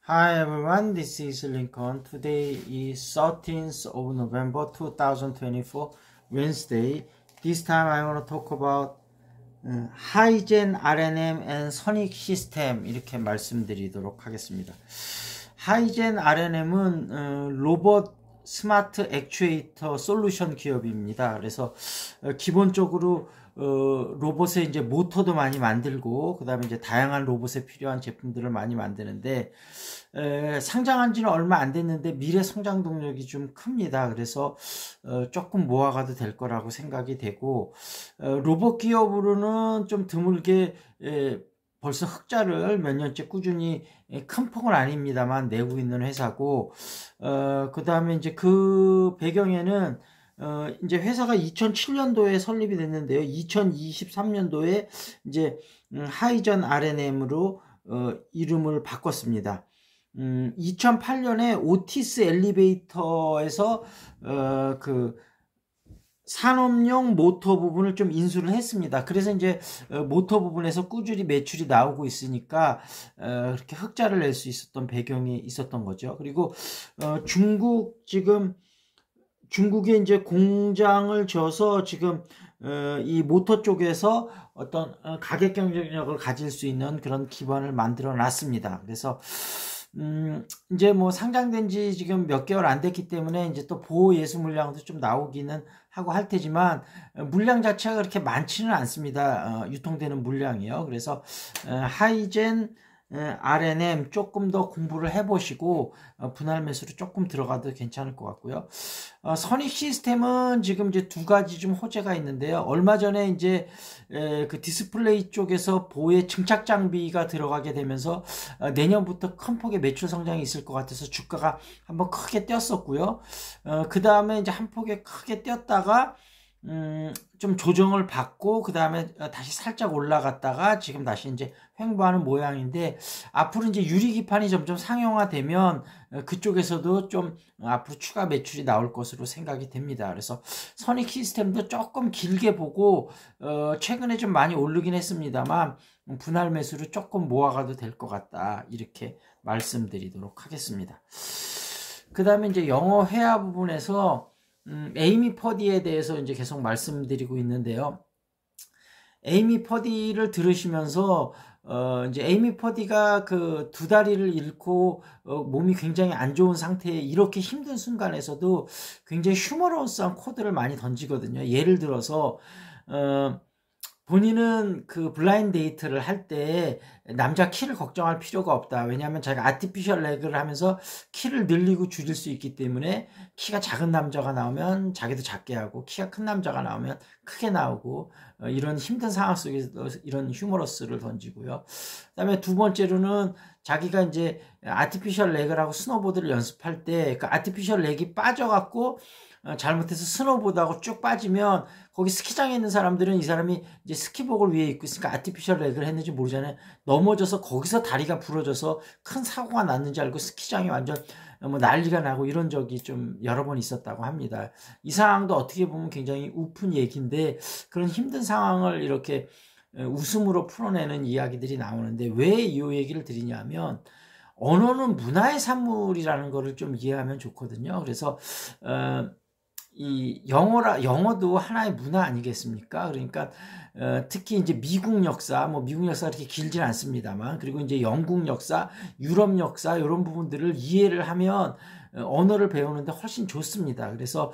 Hi everyone, this is Lincoln. Today is 13th of November 2024, Wednesday. This time I want to talk about Hygen RNM and Sonic System 이렇게 말씀드리도록 하겠습니다. Hygen RNM은 로봇 스마트 액추에이터 솔루션 기업입니다. 그래서 기본적으로 로봇에 이제 모터도 많이 만들고, 그 다음에 이제 다양한 로봇에 필요한 제품들을 많이 만드는데, 상장한 지는 얼마 안 됐는데 미래 성장 동력이 좀 큽니다. 그래서 조금 모아가도 될 거라고 생각이 되고, 로봇 기업으로는 좀 드물게 벌써 흑자를 몇 년째 꾸준히, 큰 폭은 아닙니다만 내고 있는 회사고, 그 다음에 이제 그 배경에는 이제 회사가 2007년도에 설립이 됐는데요. 2023년도에 이제 하이전 RNM으로 이름을 바꿨습니다. 2008년에 오티스 엘리베이터에서 그 산업용 모터 부분을 좀 인수를 했습니다. 그래서 이제 모터 부분에서 꾸준히 매출이 나오고 있으니까 그렇게 흑자를 낼 수 있었던 배경이 있었던 거죠. 그리고 중국에 이제 공장을 져서 지금 이 모터 쪽에서 어떤 가격 경쟁력을 가질 수 있는 그런 기반을 만들어 놨습니다. 그래서 이제 뭐 상장된 지 지금 몇 개월 안 됐기 때문에 이제 또 보호 예수 물량도 좀 나오기는 하고 할 테지만 물량 자체가 그렇게 많지는 않습니다. 유통되는 물량이요. 그래서 하이젠 RNM 조금 더 공부를 해보시고 분할 매수로 조금 들어가도 괜찮을 것 같고요. 선익 시스템은 지금 이제 두 가지 좀 호재가 있는데요. 얼마 전에 이제 그 디스플레이 쪽에서 보호의 증착 장비가 들어가게 되면서 내년부터 큰 폭의 매출 성장이 있을 것 같아서 주가가 한번 크게 뛰었었고요. 그 다음에 이제 한 폭에 크게 뛰었다가 좀 조정을 받고 그 다음에 다시 살짝 올라갔다가 지금 다시 이제 횡보하는 모양인데, 앞으로 이제 유리기판이 점점 상용화되면 그쪽에서도 좀 앞으로 추가 매출이 나올 것으로 생각이 됩니다. 그래서 선익 시스템도 조금 길게 보고 최근에 좀 많이 오르긴 했습니다만 분할 매수로 조금 모아가도 될 것 같다, 이렇게 말씀드리도록 하겠습니다. 그 다음에 이제 영어 회화 부분에서 에이미 퍼디에 대해서 이제 계속 말씀드리고 있는데요. 에이미 퍼디를 들으시면서 이제 에이미 퍼디가 그 두 다리를 잃고 몸이 굉장히 안 좋은 상태에 이렇게 힘든 순간에서도 굉장히 휴머러스한 코드를 많이 던지거든요. 예를 들어서 본인은 그 블라인드 데이트를 할 때 남자 키를 걱정할 필요가 없다. 왜냐하면 자기가 아티피셜 레그를 하면서 키를 늘리고 줄일 수 있기 때문에 키가 작은 남자가 나오면 자기도 작게 하고, 키가 큰 남자가 나오면 크게 나오고, 이런 힘든 상황 속에서 이런 휴머러스를 던지고요. 그 다음에 두 번째로는 자기가 이제 아티피셜 레그를 하고 스노보드를 연습할 때 그 아티피셜 렉이 빠져갖고 잘못해서 스노보드하고 쭉 빠지면 거기 스키장에 있는 사람들은 이 사람이 이제 스키복을 위에 입고 있으니까 아티피셜 레그를 했는지 모르잖아요. 넘어져서 거기서 다리가 부러져서 큰 사고가 났는지 알고 스키장이 완전 뭐 난리가 나고 이런 적이 좀 여러 번 있었다고 합니다. 이 상황도 어떻게 보면 굉장히 우픈 얘기인데, 그런 힘든 상황을 이렇게 웃음으로 풀어내는 이야기들이 나오는데, 왜 이 얘기를 드리냐면 언어는 문화의 산물이라는 거를 좀 이해하면 좋거든요. 그래서 이 영어도 하나의 문화 아니겠습니까? 그러니까 특히 이제 미국 역사, 뭐 미국 역사가 그렇게 길진 않습니다만, 그리고 이제 영국 역사, 유럽 역사 이런 부분들을 이해를 하면 언어를 배우는데 훨씬 좋습니다. 그래서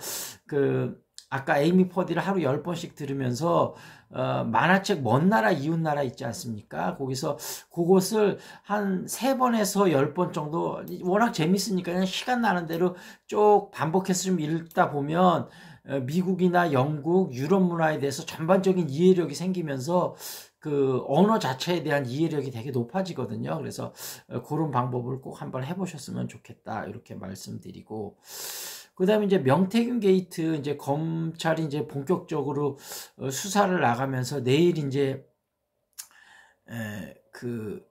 그 아까 에이미 퍼디를 하루 10번씩 들으면서 만화책 먼 나라 이웃 나라 있지 않습니까? 거기서 그것을 한 3번에서 10번 정도, 워낙 재밌으니까 그냥 시간 나는 대로 쭉 반복해서 좀 읽다 보면 미국이나 영국, 유럽 문화에 대해서 전반적인 이해력이 생기면서 그 언어 자체에 대한 이해력이 되게 높아지거든요. 그래서 그런 방법을 꼭 한번 해보셨으면 좋겠다, 이렇게 말씀드리고, 그 다음에 이제 명태균 게이트, 이제 검찰이 이제 본격적으로 수사를 나가면서 내일 이제 그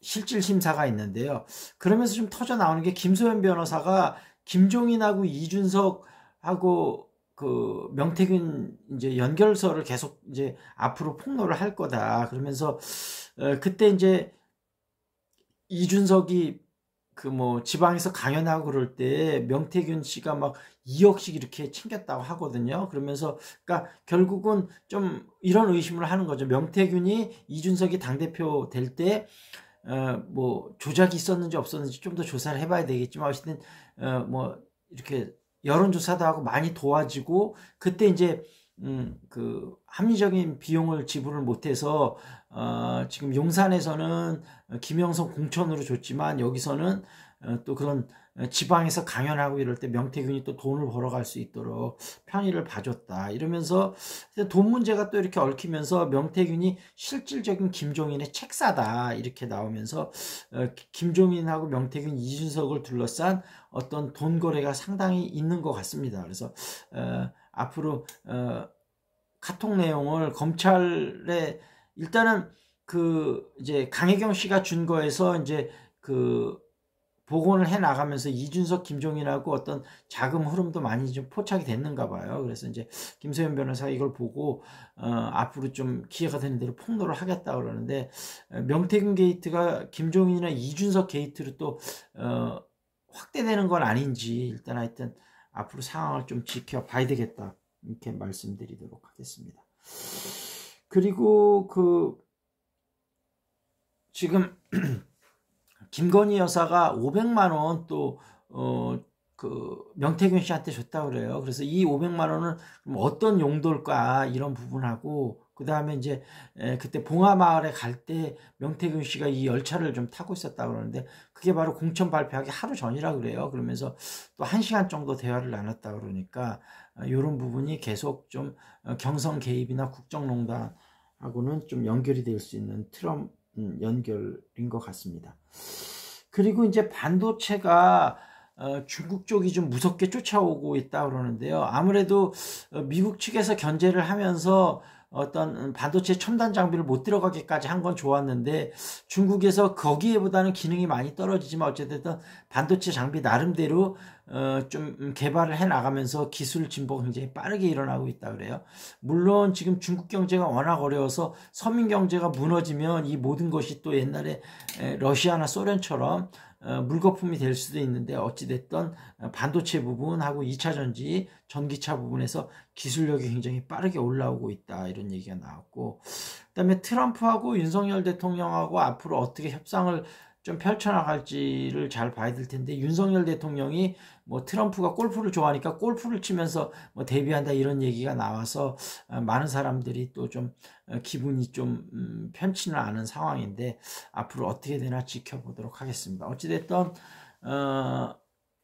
실질 심사가 있는데요. 그러면서 좀 터져 나오는 게, 김소연 변호사가 김종인하고 이준석하고 그 명태균 이제 연결서를 계속 이제 앞으로 폭로를 할 거다, 그러면서 그때 이제 이준석이 그 뭐 지방에서 강연하고 그럴 때 명태균 씨가 막 2억씩 이렇게 챙겼다고 하거든요. 그러면서 그러니까 결국은 좀 이런 의심을 하는 거죠. 명태균이 이준석이 당대표 될 때 뭐 조작이 있었는지 없었는지 좀 더 조사를 해봐야 되겠지만 어쨌든 뭐 이렇게 여론조사도 하고 많이 도와지고 그때 이제 그 합리적인 비용을 지불을 못해서 지금 용산에서는 김영선 공천으로 줬지만 여기서는 또 그런 지방에서 강연하고 이럴 때 명태균이 또 돈을 벌어갈 수 있도록 편의를 봐줬다 이러면서 돈 문제가 또 이렇게 얽히면서 명태균이 실질적인 김종인의 책사다 이렇게 나오면서 김종인하고 명태균, 이준석을 둘러싼 어떤 돈 거래가 상당히 있는 것 같습니다. 그래서 앞으로 카톡 내용을 검찰에 일단은 그 이제 강혜경 씨가 준 거에서 이제 그 복원을 해 나가면서 이준석, 김종인하고 어떤 자금 흐름도 많이 좀 포착이 됐는가 봐요. 그래서 이제 김소연 변호사가 이걸 보고 앞으로 좀 기회가 되는 대로 폭로를 하겠다 그러는데 명태균 게이트가 김종인이나 이준석 게이트로 또 확대되는 건 아닌지 일단 하여튼 앞으로 상황을 좀 지켜봐야 되겠다 이렇게 말씀드리도록 하겠습니다. 그리고 그 지금 김건희 여사가 500만 원 또 그 명태균 씨한테 줬다고 그래요. 그래서 이 500만 원은 어떤 용도일까 이런 부분하고 그 다음에 이제 그때 봉화마을에 갈 때 명태균 씨가 이 열차를 좀 타고 있었다고 그러는데 그게 바로 공천 발표하기 하루 전이라 그래요. 그러면서 또 1시간 정도 대화를 나눴다 그러니까 이런 부분이 계속 좀 경선 개입이나 국정농단하고는 좀 연결이 될 수 있는 트럼 연결인 것 같습니다. 그리고 이제 반도체가 중국 쪽이 좀 무섭게 쫓아오고 있다 그러는데요. 아무래도 미국 측에서 견제를 하면서 어떤 반도체 첨단 장비를 못 들어가기까지 한 건 좋았는데 중국에서 거기에보다는 기능이 많이 떨어지지만 어쨌든 반도체 장비 나름대로 좀 개발을 해 나가면서 기술 진보가 굉장히 빠르게 일어나고 있다 그래요. 물론 지금 중국 경제가 워낙 어려워서 서민 경제가 무너지면 이 모든 것이 또 옛날에 러시아나 소련처럼 물거품이 될 수도 있는데 어찌됐든 반도체 부분하고 2차 전지, 전기차 부분에서 기술력이 굉장히 빠르게 올라오고 있다 이런 얘기가 나왔고 그 다음에 트럼프하고 윤석열 대통령하고 앞으로 어떻게 협상을 좀 펼쳐나갈지를 잘 봐야 될 텐데 윤석열 대통령이 뭐 트럼프가 골프를 좋아하니까 골프를 치면서 뭐 데뷔한다 이런 얘기가 나와서 많은 사람들이 또 좀 기분이 좀 편치는 않은 상황인데 앞으로 어떻게 되나 지켜보도록 하겠습니다. 어찌됐든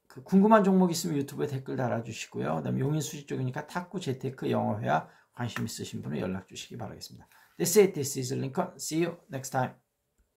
그 궁금한 종목 있으면 유튜브에 댓글 달아주시고요. 그다음에 용인 수지 쪽이니까 탁구, 재테크, 영어회화 관심 있으신 분은 연락 주시기 바라겠습니다. That's it. This is Lincoln. See you next time.